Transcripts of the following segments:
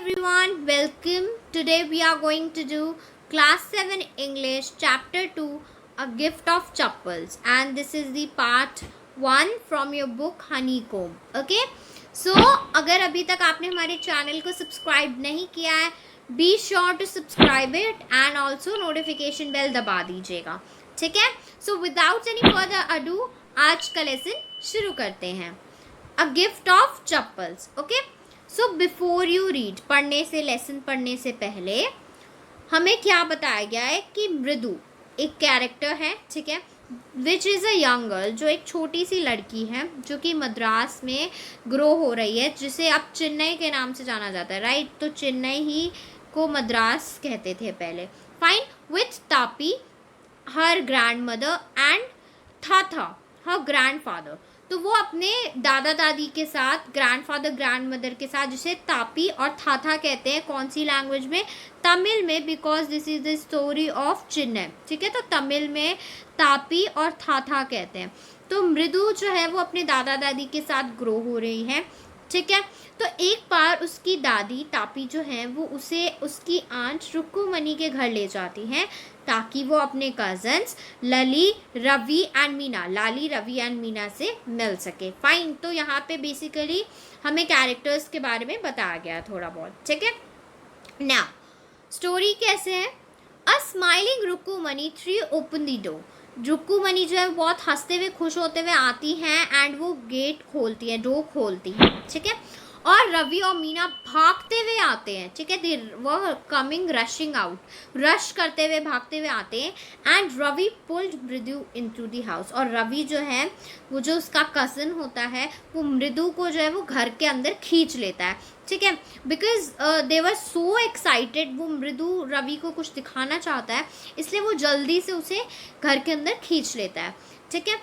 everyone, welcome. Today we are going to do class 7 English chapter 2, A Gift of Chappals, and this is the part 1 from your book Honeycomb. Okay, so अगर अभी तक आपने हमारे channel को subscribe नहीं किया है, be sure to subscribe it and also notification bell दबा दीजिएगा. ठीक है, so without any further ado, आज का लेसन शुरू करते हैं. A gift of chappals. Okay, so before you read, lesson पढ़ने से पहले हमें क्या बताया गया है कि मृदु एक कैरेक्टर है, ठीक है, which is a young girl, जो एक छोटी सी लड़की है जो कि मद्रास में ग्रो हो रही है, जिसे अब चेन्नई के नाम से जाना जाता है, राइट. तो चेन्नई ही को मद्रास कहते थे पहले. Fine. With Tapi her grand mother and था हर ग्रैंड फादर. तो वो अपने दादा दादी के साथ, ग्रैंडफादर ग्रैंड मदर के साथ, जिसे तापी और थाथा कहते हैं. कौन सी लैंग्वेज में? तमिल में, because this is the story of Chennai. ठीक है, तो तमिल में तापी और थाथा कहते हैं. तो मृदु जो है वो अपने दादा दादी के साथ ग्रो हो रही है. ठीक है, तो एक बार उसकी दादी तापी जो है वो उसे उसकी आंट रुक्कुमणि के घर ले जाती हैं ताकि वो अपने कजन्स लाली रवि एंड मीना से मिल सके. फाइन. तो यहाँ पे बेसिकली हमें कैरेक्टर्स के बारे में बताया गया थोड़ा बहुत. ठीक है, नाउ स्टोरी कैसे है? A smiling Rukkumani threw open the door. Rukkumani जो है बहुत हंसते हुए खुश होते हुए आती हैं एंड वो गेट खोलती है, डोर खोलती है. ठीक है, और रवि और मीना भागते हुए आते हैं. ठीक है, वो कमिंग रशिंग आउट, रश करते हुए भागते हुए आते हैं. एंड रवि पुल्ड मृदु इनटू द हाउस. और रवि जो है वो जो उसका कज़न होता है वो मृदु को जो है वो घर के अंदर खींच लेता है. ठीक है, because they were so excited. वो मृदु रवि को कुछ दिखाना चाहता है, इसलिए वो जल्दी से उसे घर के अंदर खींच लेता है. ठीक है,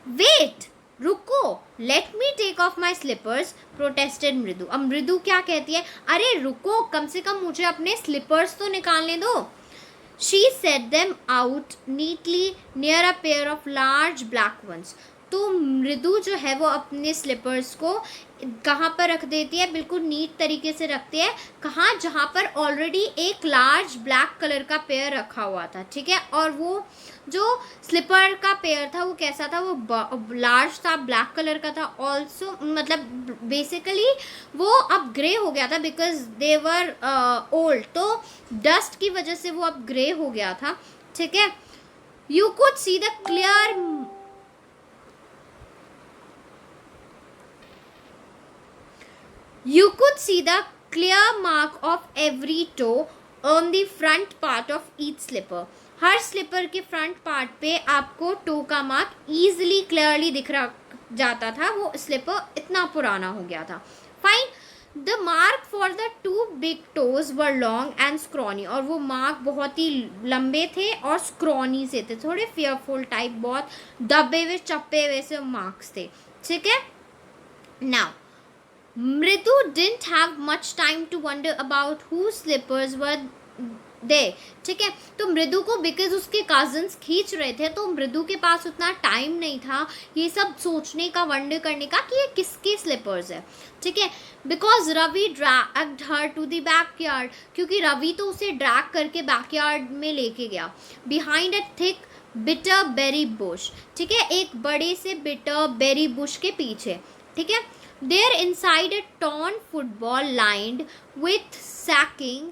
वेट, रुको, let me take off my slippers, protested Mridu. अब मृदु क्या कहती है? अरे रुको, कम से कम मुझे अपने स्लीपर्स तो निकालने दो. She set them out neatly near a pair of large black ones. तो मृदु जो है वो अपने स्लीपर्स को कहाँ पर रख देती है? बिल्कुल नीट तरीके से रखती है. कहाँ? जहाँ पर ऑलरेडी एक लार्ज ब्लैक कलर का पेयर रखा हुआ था. ठीक है, और वो जो स्लीपर का पेयर था वो कैसा था? वो लार्ज था, ब्लैक कलर का था. ऑल्सो मतलब बेसिकली वो अब ग्रे हो गया था बिकॉज दे वर ओल्ड. तो डस्ट की वजह से वो अब ग्रे हो गया था. ठीक है, you could see the clear You could see the clear mark of every toe on the front part of each slipper. हर स्लीपर के फ्रंट पार्ट पे आपको टो का मार्क ईजिली क्लियरली दिख रहा जाता था. वो स्लीपर इतना पुराना हो गया था. Fine. The mark for the two big toes were long and scrawny. और वो मार्क बहुत ही लंबे थे और स्क्रॉनी से थे, थोड़े फेयरफुल टाइप, बहुत दबे हुए चप्पे हुए से मार्क्स थे. ठीक है, now Mridu didn't have much time to wonder about whose slippers were they. ठीक है, तो मृदु को बिकॉज उसके कजन्स खींच रहे थे तो मृदु के पास उतना टाइम नहीं था ये सब सोचने का, वंडर करने का कि ये किसके स्लीपर्स है. ठीक है, because Ravi dragged her to the backyard. क्योंकि रवि तो उसे ड्रैग करके बैकयार्ड में लेके गया. Behind a thick bitter berry bush. ठीक है, एक बड़े से बिटर बेरी बुश के पीछे. ठीक है, There inside a torn football lined with sacking,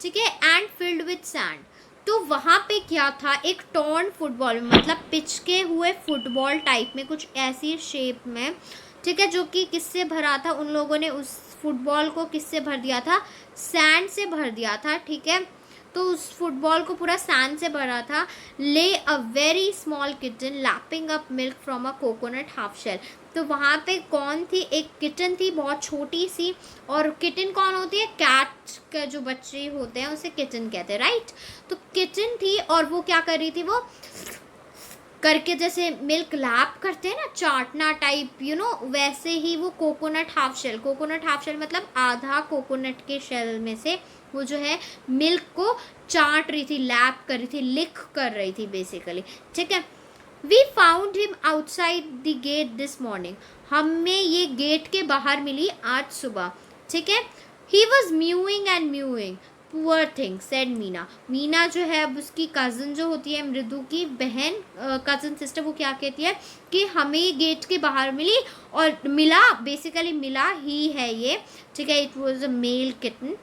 ठीक है, and filled with sand. तो वहाँ पे क्या था? एक टॉर्न फुटबॉल, मतलब पिच के हुए फुटबॉल टाइप में, कुछ ऐसी शेप में. ठीक है, जो कि किससे भरा था? उन लोगों ने उस फुटबॉल को किससे भर दिया था? सैंड से भर दिया था. ठीक है, तो उस फुटबॉल को पूरा सैंड से भरा था. Lay a very small kitten lapping up milk from a coconut half shell. तो वहाँ पे कौन थी? एक किटन थी, बहुत छोटी सी. और किटन कौन होती है? कैट का जो बच्चे होते हैं उसे किटन कहते हैं, राइट. तो किटन थी और वो क्या कर रही थी? वो करके जैसे मिल्क लैप करते हैं ना, चाटना टाइप, यू नो, वैसे ही वो कोकोनट हाफ शेल मतलब आधा कोकोनट के शेल में से वो जो है मिल्क को चाट रही थी, लैप कर रही थी, लिक कर रही थी बेसिकली. ठीक है, we found him outside the gate this morning. हमें ये गेट के बाहर मिली आज सुबह. ठीक है, he was mowing and mowing, poor thing said Meena. Meena जो है अब उसकी कज़न जो होती है मृदु की बहन, कज़न सिस्टर, वो क्या कहती है कि हमें गेट के बाहर मिली और मिला, बेसिकली मिला ही है ये, ठीक है, it was a male kitten,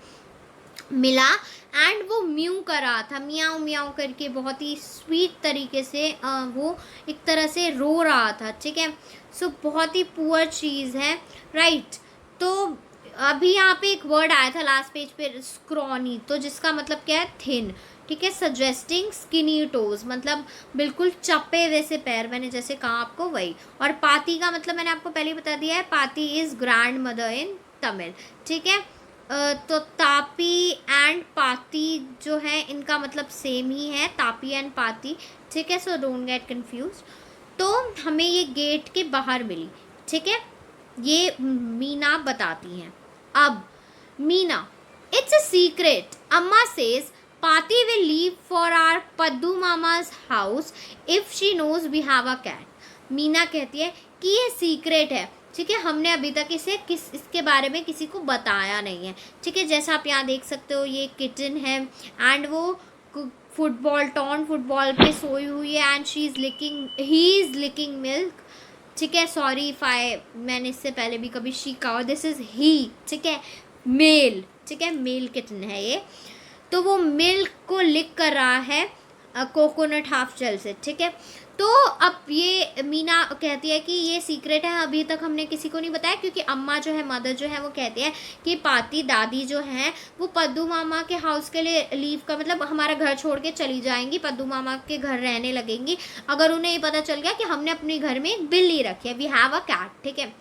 मिला एंड वो म्यू कर रहा था, मियाऊ मियाऊ करके, बहुत ही स्वीट तरीके से वो एक तरह से रो रहा था, ठीक है। सो बहुत ही पुअर चीज़ है, राइट। तो अभी यहाँ पे एक वर्ड आया था लास्ट पेज पे, स्क्रॉनी, तो जिसका मतलब क्या है, थिन, ठीक है। सजेस्टिंग स्किनी टोज, मतलब बिल्कुल चपे वैसे पैर, मैंने जैसे कहा आपको वही। और पाती का मतलब मैंने आपको पहले ही बता दिया है, पाती is grand mother in Tamil, ठीक है। तो तापी एंड पाती जो है इनका मतलब सेम ही है, तापी एंड पाती, ठीक है। So don't get confuse. तो हमें ये गेट के बाहर मिली, ठीक है, ये मीना बताती हैं। अब Meena, it's a secret, Amma says Paati will leave for our Paddu mama's house if she knows we have a cat. Meena कहती है कि ये सीक्रेट है, ठीक है, हमने अभी तक इसके बारे में किसी को बताया नहीं है, ठीक है। जैसा आप यहाँ देख सकते हो ये किचन है एंड वो टॉर्न फुटबॉल पे सोई हुई है and he is licking milk, ठीक है। सॉरी इफ मैंने इससे पहले भी कभी शी कहा, दिस इज़ ही, ठीक है, मेल, ठीक है, मेल किटन है ये। तो वो मिल्क को लिक कर रहा है कोकोनट हाफ जेल से, ठीक है। तो अब ये मीना कहती है कि ये सीक्रेट है, अभी तक हमने किसी को नहीं बताया, क्योंकि अम्मा जो है, मदर जो है, वो कहती है कि पाती दादी जो हैं वो पद्दू मामा के हाउस के लिए लीव का मतलब हमारा घर छोड़ के चली जाएंगी, पद्दू मामा के घर रहने लगेंगी अगर उन्हें ये पता चल गया कि हमने अपने घर में एक बिल्ली रखी है, वी हैव अ कैट, ठीक है।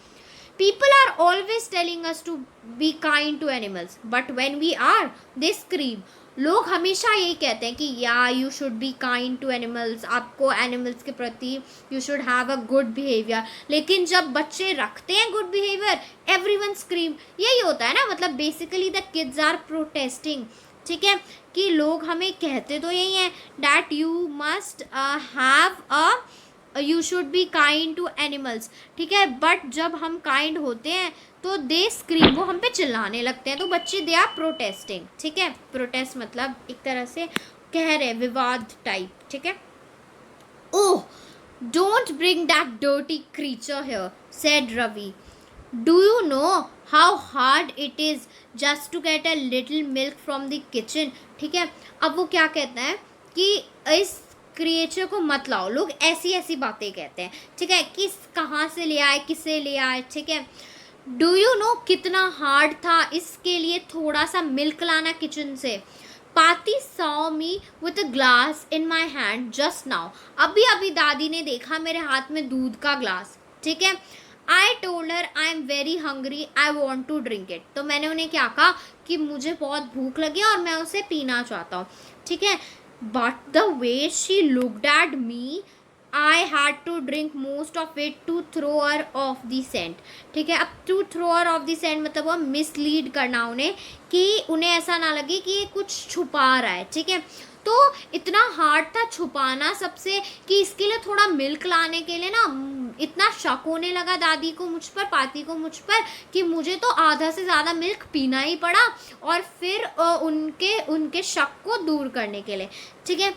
People are always telling us to be kind to animals, but when we are, they scream. लोग हमेशा यही कहते हैं कि या you should be kind to animals, आपको एनिमल्स के प्रति you should have a good behaviour, लेकिन जब बच्चे रखते हैं गुड बिहेवियर एवरीवन स्क्रीम। यही होता है ना, मतलब basically the kids are protesting, ठीक है, कि लोग हमें कहते तो यही हैं that you must you should be kind to animals, ठीक है, बट जब हम काइंड होते हैं तो दे स्क्रीम, वो हम पे चिल्लाने लगते हैं, तो बच्चे दे आर प्रोटेस्टिंग, ठीक है। प्रोटेस्ट मतलब एक तरह से कह रहे विवाद टाइप, ठीक है। Oh don't bring that dirty creature here said Ravi, do you know how hard it is just to get a little milk from the kitchen, ठीक है। अब वो क्या कहते हैं कि इस क्रिएचर को मत लाओ, लोग ऐसी ऐसी बातें कहते हैं, ठीक है, किस कहाँ से ले आए, किसे ले आए, ठीक है। डू यू नो कितना हार्ड था इसके लिए थोड़ा सा मिल्क लाना किचन से। पाती saw me with a glass in my hand just now, अभी अभी दादी ने देखा मेरे हाथ में दूध का ग्लास, ठीक है। I told her I am very hungry, I want to drink it, तो मैंने उन्हें क्या कहा कि मुझे बहुत भूख लगी और मैं उसे पीना चाहता हूँ, ठीक है। But the way she looked at me, I had to drink most of it to throw her off the scent, ठीक है। अब to throw her off the scent मतलब वो मिसलीड करना उन्हें, कि उन्हें ऐसा ना लगे कि ये कुछ छुपा रहा है, ठीक है। तो इतना हार्ड था छुपाना सबसे कि इसके लिए थोड़ा मिल्क लाने के लिए ना इतना शक होने लगा दादी को मुझ पर, पाती को मुझ पर, कि मुझे तो आधा से ज़्यादा मिल्क पीना ही पड़ा, और फिर उनके शक को दूर करने के लिए, ठीक है।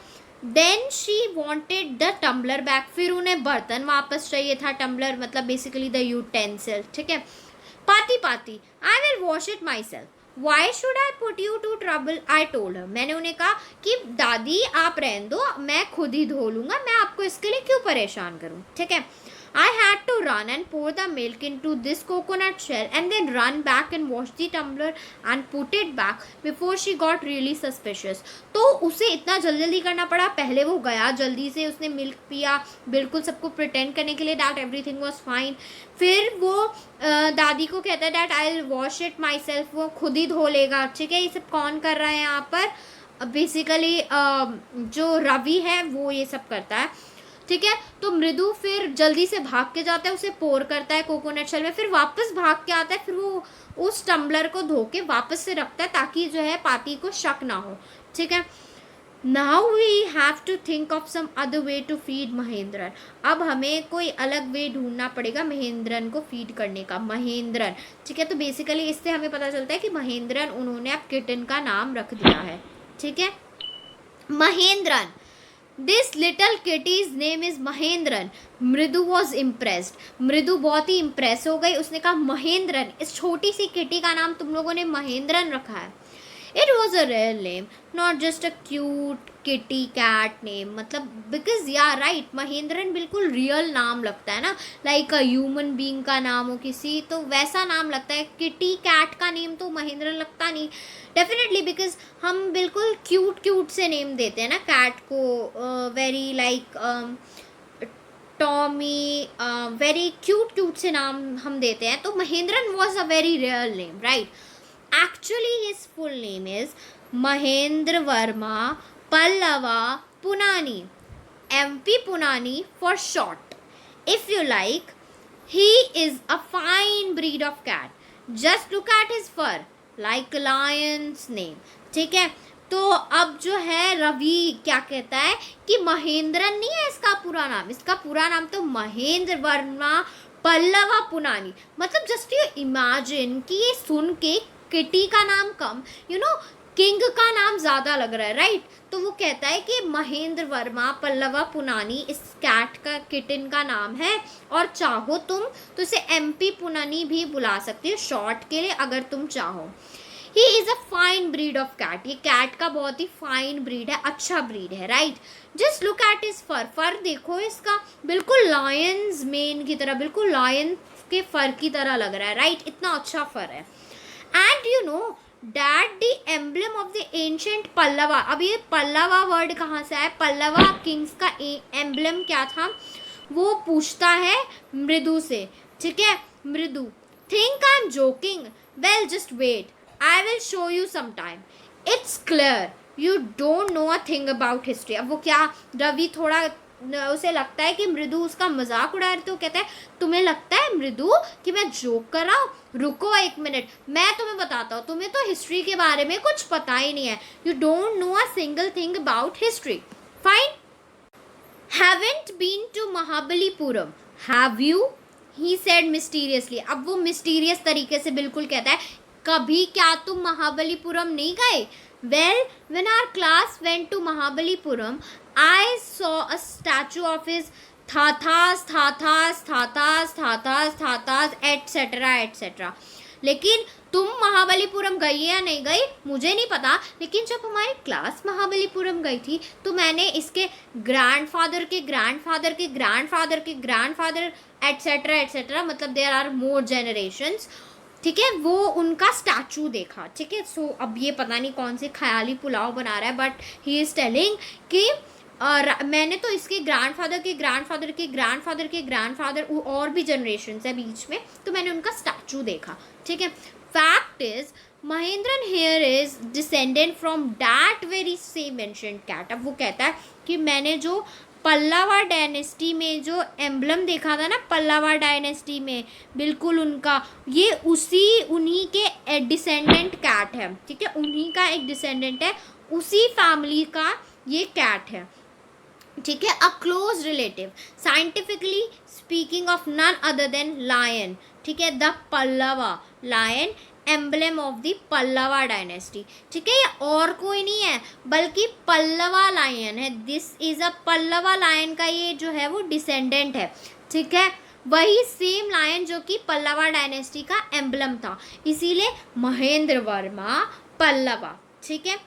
Then she wanted the tumbler back, फिर उन्हें बर्तन वापस चाहिए था, टम्बलर मतलब बेसिकली द यूटेंसिल, ठीक है। Paati I will wash it myself, why should I put you to trouble, I told her, मैंने उन्हें कहा कि दादी आप रहने दो, मैं खुद ही धो लूँगा, मैं आपको इसके लिए क्यों परेशान करूँ, ठीक है। I had to run and pour the milk into this coconut shell and then run back and wash the tumbler and put it back before she got really suspicious. तो उसे इतना जल्दी करना पड़ा, पहले वो गया जल्दी से, उसने मिल्क पिया बिल्कुल सबको प्रिटेंड करने के लिए दैट एवरीथिंग वाज फाइन, फिर वो दादी को कहता है that I will wash it my self, वो खुद ही धो लेगा, ठीक है। ये सब कौन कर रहा है यहाँ पर, बेसिकली जो रवि है वो ये सब करता है, ठीक है। तो मृदु फिर जल्दी से भाग के जाता है, उसे पोर करता है कोकोनट शेल में, फिर वापस भाग के आता है, फिर वो उस टम्बलर को धो के वापस से रखता है ताकि जो है पाती को शक ना हो, ठीक है। Now we have to think of some other way to feed Mahendran. अब हमें कोई अलग वे ढूंढना पड़ेगा महेंद्रन को फीड करने का. महेंद्रन, ठीक है. तो बेसिकली इससे हमें पता चलता है कि महेंद्रन उन्होंने अब किटन का नाम रख दिया है. ठीक है. Mahendran, this little kitty's name is Mahendran. मृदु वॉज इम्प्रेस्ड. मृदु बहुत ही इम्प्रेस हो गई. उसने कहा महेंद्रन, इस छोटी सी किटी का नाम तुम लोगों ने महेंद्रन रखा है. It was a real name, not just a cute kitty cat name. मतलब बिकॉज या राइट, महेंद्रन बिल्कुल रियल नाम लगता है ना, लाइक अ ह्यूमन बीइंग का नाम हो किसी, तो वैसा नाम लगता है. किटी कैट का नेम तो महेंद्रन लगता नहीं. डेफिनेटली बिकॉज हम बिल्कुल क्यूट क्यूट से नेम देते हैं ना कैट को. Very like Tommy, very cute cute से नाम हम देते हैं. तो Mahendran was a very real name, right. Actually, his full name is Mahendra Verma Pallava Punani, MP Punani for short. If you like, he is a fine breed of cat. Just look at his fur, like a lion's name. ठीक है. तो अब जो है रवि क्या कहता है कि महेंद्रन नहीं है इसका पूरा नाम. इसका पूरा नाम तो महेंद्र वर्मा पल्लवा पुनानी. मतलब जस्ट यू इमेजिन कि ये सुन के किटी का नाम कम, किंग का नाम ज़्यादा लग रहा है, राइट. तो वो कहता है कि महेंद्र वर्मा पल्लवा पुनानी इस कैट का, किटन का नाम है. और चाहो तुम तो इसे MP पुनानी भी बुला सकती हो शॉर्ट के लिए, अगर तुम चाहो. He is a fine breed of cat. ये कैट का बहुत ही फाइन ब्रीड है, अच्छा ब्रीड है, right. Just look at his fur. Fur देखो इसका, बिल्कुल लायंस मेन की तरह, बिल्कुल लायन के फर की तरह लग रहा है, राइट. इतना अच्छा फर है. And you know that the emblem of the ancient Pallava. अब ये पल्लवा वर्ड कहाँ से आया? पल्लवा किंग्स का एम्बलम क्या था वो पूछता है मृदु से. ठीक है. मृदु, think I'm joking? Well, just wait. I will show you sometime. It's clear you don't know a thing about history. अब वो क्या, रवि थोड़ा उसे लगता है कि मृदु उसका मजाक उड़ा रही, तो कहता है तुम्हें लगता है मृदु कि मैं जोक कर रहा हूँ? रुको एक मिनट, मैं तुम्हें बताता हूँ. तुम्हें तो हिस्ट्री के बारे में कुछ पता ही नहीं है. You don't know a single thing about history. Fine. Haven't been to Mahabalipuram, have you? He said mysteriously. अब वो मिस्टीरियस तरीके से बिल्कुल कहता है कभी क्या तुम महाबलीपुरम नहीं गए? Well, when our class went to Mahabalipuram, I saw a statue of his Thathas, etc. etc. लेकिन तुम महाबलीपुरम गई या नहीं गई मुझे नहीं पता, लेकिन जब हमारी क्लास महाबलीपुरम गई थी तो मैंने इसके ग्रैंडफादर के ग्रैंडफादर के ग्रैंडफादर के ग्रैंडफादर एट्सेट्रा एट्सेट्रा, मतलब देयर आर मोर जनरेशंस. ठीक है. वो उनका स्टैचू देखा. ठीक है. सो अब ये पता नहीं कौन से ख्याली पुलाव बना रहा है, बट ही इज़ टेलिंग कि मैंने तो इसके ग्रैंडफादर के ग्रैंडफादर के ग्रैंडफादर के ग्रैंडफादर और भी जनरेशन है बीच में, तो मैंने उनका स्टैचू देखा. ठीक है. Fact is Mahendran here is descendant from that very same ancient cat. अब वो कहता है कि मैंने जो पल्लवा डायनेस्टी में जो एम्बलम देखा था ना, पल्लवा डायनेस्टी में बिल्कुल उनका, ये उन्हीं के डिसेंडेंट कैट है. ठीक है. उन्हीं का एक डिसेंडेंट है, उसी फैमिली का ये कैट है. ठीक है. A close relative, scientifically speaking of none other than lion. ठीक है. The Pallava lion, emblem of the Pallava dynasty. ठीक है. ये और कोई नहीं है बल्कि पल्लवा लायन है. This is a Pallava lion का ये जो है वो डिसेंडेंट है. ठीक है. वही सेम लायन जो कि पल्लवा डायनेस्टी का एम्बलम था, इसीलिए महेंद्र वर्मा पल्लवा. ठीक है.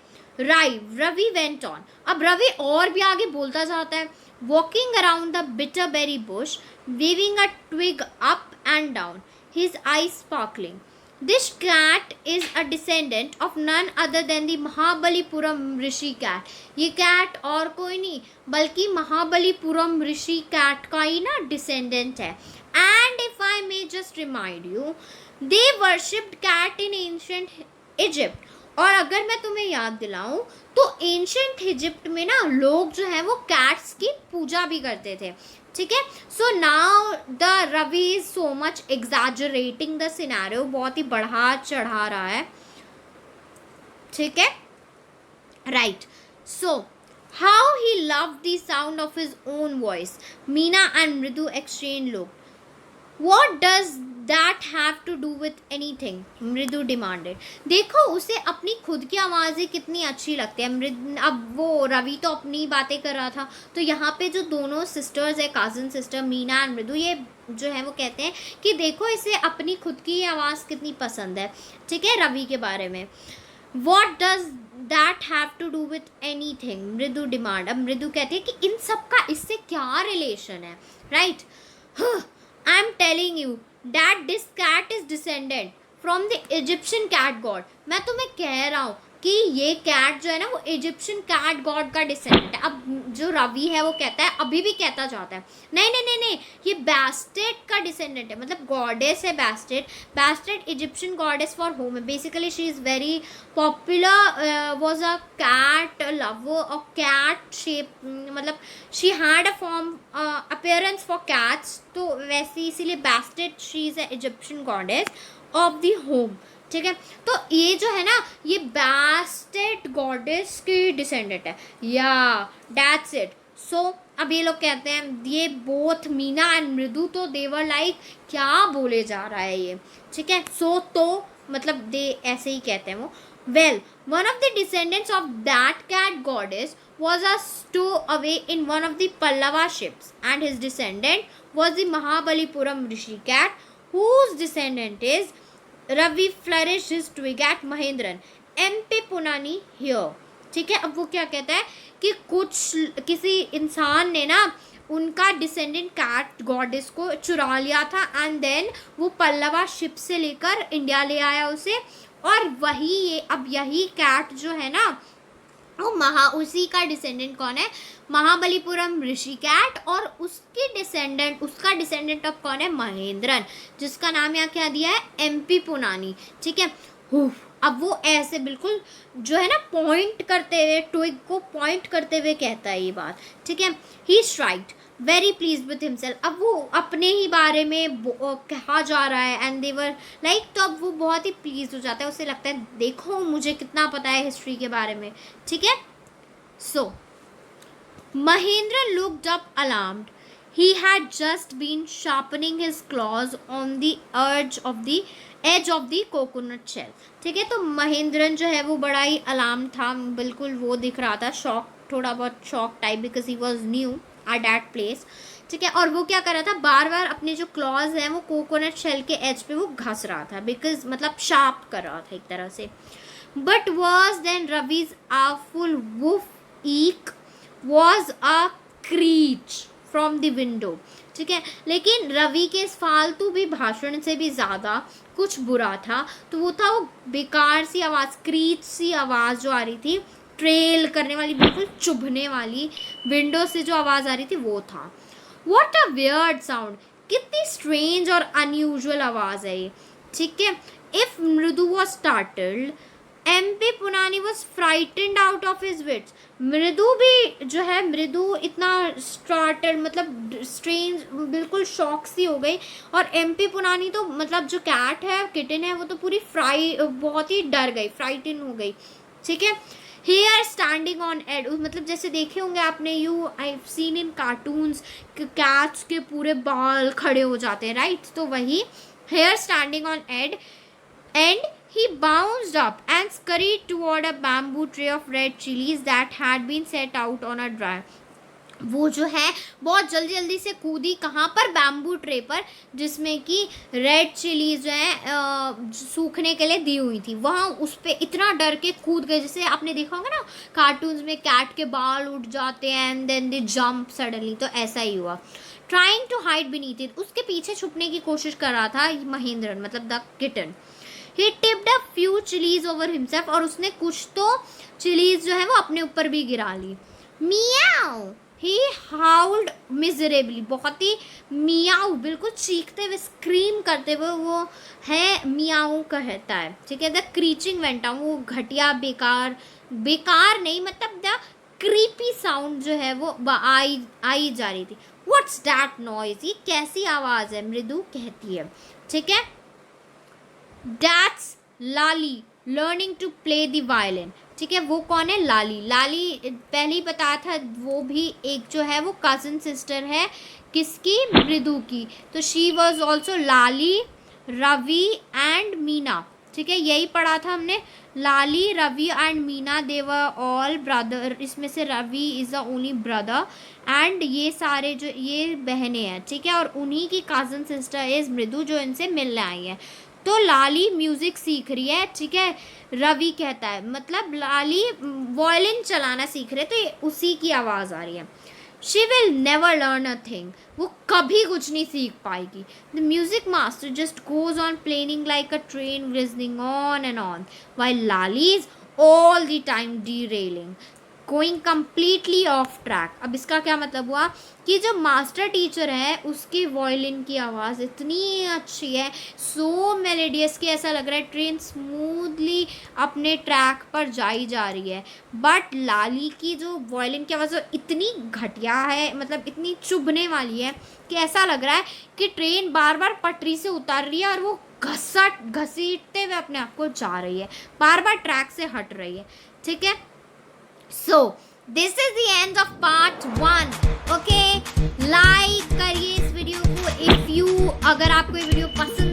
Ravi went on. अब रवि और भी आगे बोलता जाता है. Walking around the bitterberry bush, weaving a twig up and down, his eyes sparkling. This cat is a descendant of none other than the Mahabalipuram Rishi cat. ये cat और कोई नहीं बल्कि महाबलीपुरम ऋषि cat का ही ना डिसेंडेंट है. And if I may just remind you, they worshipped cat in ancient Egypt. और अगर मैं तुम्हें याद दिलाऊं तो एंशिएंट इजिप्ट में ना लोग जो है वो कैट्स की पूजा भी करते थे. ठीक है. So now the Ravi is so much exaggerating the scenario, बहुत ही बढ़ा चढ़ा रहा है. ठीक है. Right. So How he loved the sound of his own voice. Meena and Mridu exchanged look. What does that have to do with anything? मृदु demanded. देखो उसे अपनी खुद की आवाज़ें कितनी अच्छी लगती है. अब वो रवि तो अपनी बातें कर रहा था, तो यहाँ पे जो दोनों सिस्टर्स है, कज़न सिस्टर मीना एंड मृदु, ये जो है वो कहते हैं कि देखो इसे अपनी खुद की आवाज़ कितनी पसंद है. ठीक है, रवि के बारे में. What does that have to do with anything? मृदु डिमांड. अब मृदु कहती है कि इन सब का इससे क्या रिलेशन है, right? I'm telling you that this cat is descended from the Egyptian cat god. मैं तुम्हें कह रहा हूँ कि ये कैट जो है ना वो इजिप्शियन कैट गॉड का डिसेंडेंट है. अब जो रवि है वो कहता है, अभी भी कहता जाता है, नहीं नहीं नहीं नहीं, ये बैस्टेट का डिसेंडेंट है. मतलब गॉडेस है Bastet. Bastet Egyptian goddess for home है. Basically she is very popular, was a cat lover और कैट शेप, मतलब she had a form appearance for cats. तो वैसे इसीलिए Bastet she is a Egyptian goddess of the home. ठीक है, तो ये जो है ना ये बैस्टेट गॉडेस की डिसेंडेंट है. या दैट्स इट. सो अब ये लोग कहते हैं, ये बोथ मीना एंड मृदु, तो देवर लाइक क्या बोले जा रहा है ये. ठीक है, सो तो मतलब दे ऐसे ही कहते हैं वो. Well, one of the descendants of that cat goddess was a stowaway in one of the Pallava ships, and his descendant was the Mahabalipuram Rishi cat, whose descendant is Ravi flourished his twig at Mahendran. MP Punani here. ठीक है, अब वो क्या कहता है कि किसी इंसान ने ना उनका डिसेंडेंट कैट गॉडेस को चुरा लिया था, एंड देन वो पल्लवा शिप से लेकर इंडिया ले आया उसे. और वही ये अब यही कैट जो है ना वो उसी का डिसेंडेंट कौन है? महाबलीपुरम ऋषि कैट. और उसका डिसेंडेंट अब कौन है? महेंद्रन, जिसका नाम यहाँ क्या दिया है? MP पुनानी. ठीक है, अब वो ऐसे बिल्कुल जो है ना पॉइंट करते हुए, ट्विग को पॉइंट करते हुए कहता है ये बात. ठीक है, he striked very pleased with himself. अब वो अपने ही बारे में कहा जा रहा है, एंड देवर लाइक, तो अब वो बहुत ही प्लीज हो जाता है. उसे लगता है देखो मुझे कितना पता है हिस्ट्री के बारे में. ठीक है, so Mahendra looked up alarmed. He had just been sharpening his claws on the edge of the coconut shell. ठीक है, तो महेंद्रन जो है वो बड़ा ही अलार्म था, बिल्कुल वो दिख रहा था शॉक, थोड़ा बहुत shock type, because he was new at that place. ठीक है, और वो क्या कर रहा था, बार बार अपने जो क्लॉज हैं वो कोकोनट शेल के एज पे वो घस रहा था, बिकॉज मतलब शार्प कर रहा था एक तरह से. But was then Ravi's awful woof eek was a screech from the window. ठीक है, लेकिन रवि के इस फालतू भी भाषण से भी ज़्यादा कुछ बुरा था, तो वो था वो बेकार सी आवाज़, क्रीच सी आवाज़ जो आ रही थी, ट्रेल करने वाली, बिल्कुल चुभने वाली, विंडो से जो आवाज़ आ रही थी वो था. वॉट अ वियर्ड साउंड, कितनी स्ट्रेंज और अनयूजुअल आवाज़ है ये. ठीक है, if Mridu was startled, MP Punani was frightened out of his wits. Mridu भी जो है, मृदु इतना स्टार्टल्ड मतलब स्ट्रेंज, बिल्कुल शॉक सी हो गई. और MP पुनानी तो मतलब जो कैट है, किटन है, वो तो पूरी बहुत ही डर गई, फ्राइटन हो गई. ठीक है, हेयर स्टैंडिंग ऑन एड, मतलब जैसे देखे होंगे आपने, I seen in cartoons cats के पूरे बाल खड़े हो जाते हैं, राइट? तो वही hair standing on end. And he bounced up and scurried toward a bamboo tray of red chilies that had been set out on a dry. वो जो है बहुत जल्दी जल्दी से कूदी, कहाँ पर? बैम्बू ट्रे पर, जिसमें कि रेड चिलीज जो है सूखने के लिए दी हुई थी. वहाँ उस पर इतना डर के कूद गए, जैसे आपने देखा होगा ना कार्टून्स में कैट के बाल उठ जाते हैं and then they jump suddenly, तो ऐसा ही हुआ. Trying to hide beneath it, उसके पीछे छुपने की कोशिश कर रहा था महेंद्रन, मतलब the kitten. He tipped a few chilies over himself, और उसने कुछ तो चिलीज जो है वो अपने ऊपर भी गिरा ली. Meow! He howled miserably, बहुत ही मियाऊ, बिल्कुल चीखते हुए, स्क्रीम करते हुए वो है मियाऊ कहता है. ठीक है, द क्रीचिंग वेंट ऑन, वो घटिया बेकार नहीं, मतलब द क्रीपी साउंड जो है वो आई जा रही थी. What's that noise? ये कैसी आवाज़ है? मृदु कहती है. ठीक है, That's Lali learning to play the violin. ठीक है। वो कौन है? लाली। लाली पहले ही बताया था, वो भी एक जो है वो कज़न सिस्टर है किसकी? मृदु की। तो she was also Lali, Ravi and Meena. ठीक है, यही पढ़ा था हमने। Lali, Ravi and Meena, they were all brother. इसमें से Ravi is the only brother and ये सारे जो ये बहनें हैं, ठीक है। और उन्हीं की कज़न सिस्टर इज़ मृदु जो इनसे मिलने आई है। तो लाली म्यूज़िक सीख रही है, ठीक है। रवि कहता है, मतलब लाली वायलिन चलाना सीख रहे, तो ये उसी की आवाज़ आ रही है। She will never learn a thing, वो कभी कुछ नहीं सीख पाएगी। The music master just goes on playing like a train whistling on and on while Lali is all the time derailing, going completely of track. अब इसका क्या मतलब हुआ कि जो मास्टर टीचर है उसकी वायलिन की आवाज़ इतनी अच्छी है, सो मेलेडियस, कि ऐसा लग रहा है ट्रेन स्मूथली अपने ट्रैक पर जाई जा रही है। बट लाली की जो वायलिन की आवाज़ इतनी घटिया है, मतलब इतनी चुभने वाली है कि ऐसा लग रहा है कि ट्रेन बार बार पटरी से उतर रही है और वो घसीटते हुए अपने आप को जा रही है, बार बार ट्रैक से हट रही है। ठीक है, so this is the end of part 1. okay, like करिए इस वीडियो को if you, अगर आपको ये वीडियो पसंद